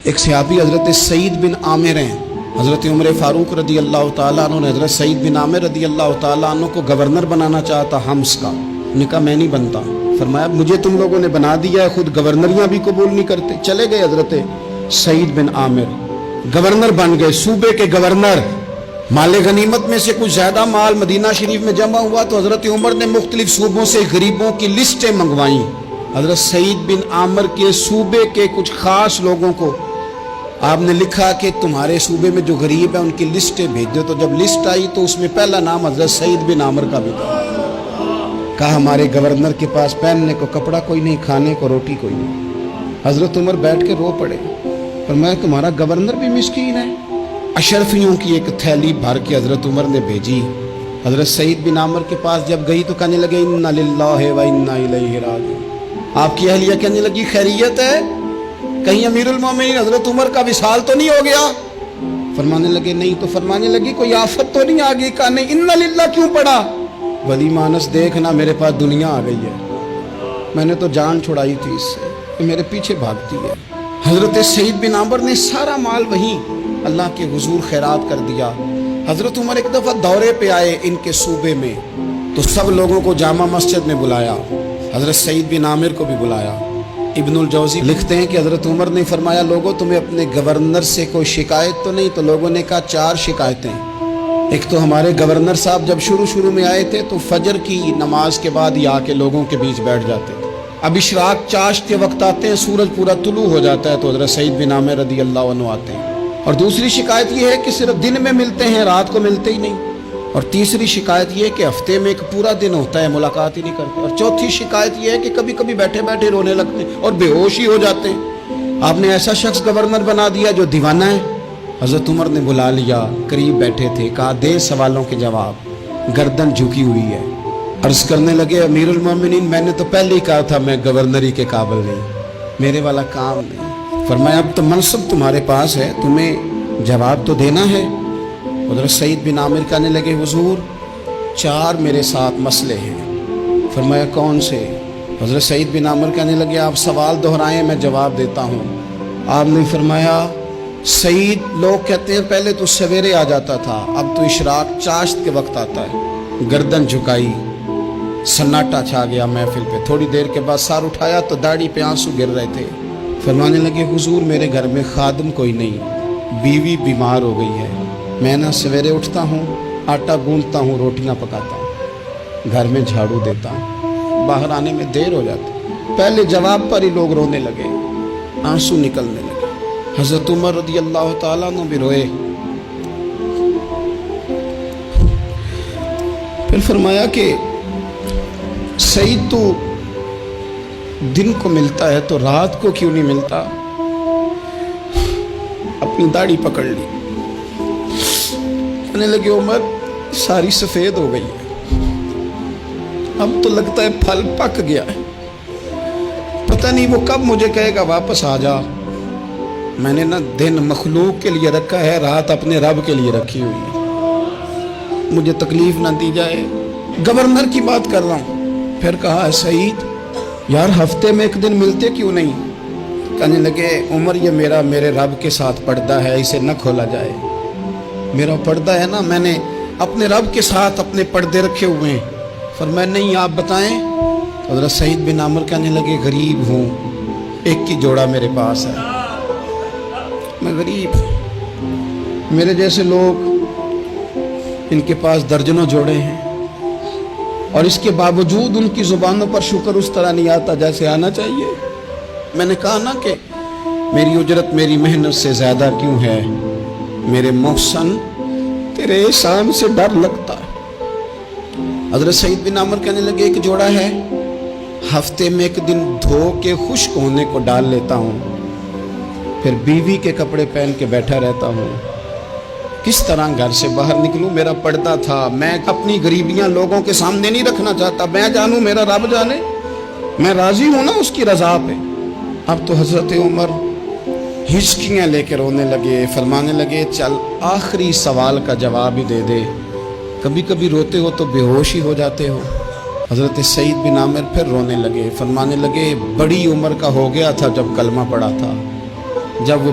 ایک صحابی حضرت سعید بن عامر ہیں، حضرت عمر فاروق رضی اللہ تعالیٰ عنہ نے حضرت سعید بن عامر رضی اللہ تعالیٰ عنہ کو گورنر بنانا چاہتا حمص کا. نے کہا میں نہیں بنتا. فرمایا مجھے تم لوگوں نے بنا دیا ہے، خود گورنریاں بھی قبول نہیں کرتے. چلے گئے حضرت سعید بن عامر، گورنر بن گئے، صوبے کے گورنر. مال غنیمت میں سے کچھ زیادہ مال مدینہ شریف میں جمع ہوا تو حضرت عمر نے مختلف صوبوں سے غریبوں کی لسٹیں منگوائیں. حضرت سعید بن عامر کے صوبے کے کچھ خاص لوگوں کو آپ نے لکھا کہ تمہارے صوبے میں جو غریب ہیں ان کی لسٹیں بھیج دو. تو جب لسٹ آئی تو اس میں پہلا نام حضرت سعید بن عامر کا بھی تھا. کہا ہمارے گورنر کے پاس پہننے کو کپڑا کوئی نہیں، کھانے کو روٹی کوئی نہیں. حضرت عمر بیٹھ کے رو پڑے. فرمایا تمہارا گورنر بھی مسکین ہے. اشرفیوں کی ایک تھیلی بھر کے حضرت عمر نے بھیجی. حضرت سعید بن عامر کے پاس جب گئی تو کہنے لگے انا للہ و انا الیہ راجعون. آپ کی اہلیہ کہنے لگی خیریت ہے؟ کہیں امیر المومنین حضرت عمر کا وصال تو نہیں ہو گیا؟ فرمانے لگے نہیں. تو فرمانے لگی کوئی آفت تو نہیں آ گئی؟ کہا نہیں. انا للہ کیوں پڑھا؟ ولی مانس دیکھنا میرے پاس دنیا آ گئی ہے، میں نے تو جان چھڑائی تھی اس سے، کہ میرے پیچھے بھاگتی ہے. حضرت سعید بن عامر نے سارا مال وہیں اللہ کے حضور خیرات کر دیا. حضرت عمر ایک دفعہ دورے پہ آئے ان کے صوبے میں تو سب لوگوں کو جامع مسجد میں بلایا، حضرت سعید بن عامر کو بھی بلایا. ابن الجوزی لکھتے ہیں کہ حضرت عمر نے فرمایا لوگوں تمہیں اپنے گورنر سے کوئی شکایت تو نہیں؟ تو لوگوں نے کہا 4 شکایتیں. ایک تو ہمارے گورنر صاحب جب شروع میں آئے تھے تو فجر کی نماز کے بعد ہی آ کے لوگوں کے بیچ بیٹھ جاتے تھے. اب اشراق چاشت کے وقت آتے ہیں، سورج پورا طلوع ہو جاتا ہے تو حضرت سعید بن عامر رضی اللہ عنہ آتے ہیں. اور دوسری شکایت یہ ہے کہ صرف دن میں ملتے ہیں، رات کو ملتے ہی نہیں. اور تیسری شکایت یہ ہے کہ ہفتے میں ایک پورا دن ہوتا ہے ملاقات ہی نہیں کرتے. اور چوتھی شکایت یہ ہے کہ کبھی کبھی بیٹھے بیٹھے رونے لگتے ہیں اور بے ہوش ہی ہو جاتے ہیں. آپ نے ایسا شخص گورنر بنا دیا جو دیوانہ ہے. حضرت عمر نے بلا لیا، قریب بیٹھے تھے، کہا دے سوالوں کے جواب. گردن جھکی ہوئی ہے. عرض کرنے لگے امیر المومنین میں نے تو پہلے ہی کہا تھا میں گورنری کے قابل نہیں، میرے والا کام نہیں. فرمایا اب تو منصب تمہارے پاس ہے، تمہیں جواب تو دینا ہے. حضرت سعید بن عامر کہنے لگے حضور 4 میرے ساتھ مسئلے ہیں. فرمایا کون سے؟ حضرت سعید بن عامر کہنے لگے آپ سوال دہرائیں میں جواب دیتا ہوں. آپ نے فرمایا سعید لوگ کہتے ہیں پہلے تو سویرے آ جاتا تھا، اب تو اشراق چاشت کے وقت آتا ہے. گردن جھکائی، سناٹا چھا گیا محفل پہ. تھوڑی دیر کے بعد سار اٹھایا تو داڑھی پہ آنسو گر رہے تھے. فرمانے لگے حضور میرے گھر میں خادم کوئی نہیں، بیوی بیمار ہو گئی ہے. میں نہ سویرے اٹھتا ہوں، آٹا گوندتا ہوں، روٹیاں پکاتا ہوں، گھر میں جھاڑو دیتا ہوں، باہر آنے میں دیر ہو جاتی. پہلے جواب پر ہی لوگ رونے لگے، آنسو نکلنے لگے. حضرت عمر رضی اللہ تعالیٰ عنہ بھی روئے. پھر فرمایا کہ سعید تو دن کو ملتا ہے تو رات کو کیوں نہیں ملتا؟ اپنی داڑھی پکڑ لی. کہنے لگے عمر ساری سفید ہو گئی ہے، اب تو لگتا ہے پھل پک گیا ہے، پتہ نہیں وہ کب مجھے کہے گا واپس آ جا. میں نے نہ دن مخلوق کے لیے رکھا ہے، رات اپنے رب کے لیے رکھی ہوئی ہے، مجھے تکلیف نہ دی جائے. گورنر کی بات کر رہا ہوں. پھر کہا سعید یار ہفتے میں ایک دن ملتے کیوں نہیں؟ کہنے لگے عمر یہ میرے رب کے ساتھ پردہ ہے، اسے نہ کھولا جائے. میرا پردہ ہے نا، میں نے اپنے رب کے ساتھ اپنے پردے رکھے ہوئے ہیں. فرمایا نہیں آپ بتائیں. حضرت سعید بن عامر کہنے لگے غریب ہوں، ایک کی جوڑا میرے پاس ہے، میں غریب ہوں. میرے جیسے لوگ ان کے پاس درجنوں جوڑے ہیں اور اس کے باوجود ان کی زبانوں پر شکر اس طرح نہیں آتا جیسے آنا چاہیے. میں نے کہا نا کہ میری اجرت میری محنت سے زیادہ کیوں ہے؟ میرے محسن تیرے احسان سے ڈر لگتا ہے. حضرت سعید بن عامر کہنے لگے ایک جوڑا ہے، ہفتے میں ایک دن دھو کے خشک ہونے کو ڈال لیتا ہوں، پھر بیوی کے کپڑے پہن کے بیٹھا رہتا ہوں. کس طرح گھر سے باہر نکلوں؟ میرا پردہ تھا. میں اپنی غریبیاں لوگوں کے سامنے نہیں رکھنا چاہتا. میں جانوں میرا رب جانے، میں راضی ہوں نا اس کی رضا پہ. اب تو حضرت عمر ہچکیاں لے کے رونے لگے. فرمانے لگے چل آخری سوال کا جواب ہی دے دے، کبھی کبھی روتے ہو تو بے ہوش ہی ہو جاتے ہو. حضرت سعید بن عامر پھر رونے لگے. فرمانے لگے بڑی عمر کا ہو گیا تھا جب کلمہ پڑھا تھا، جب وہ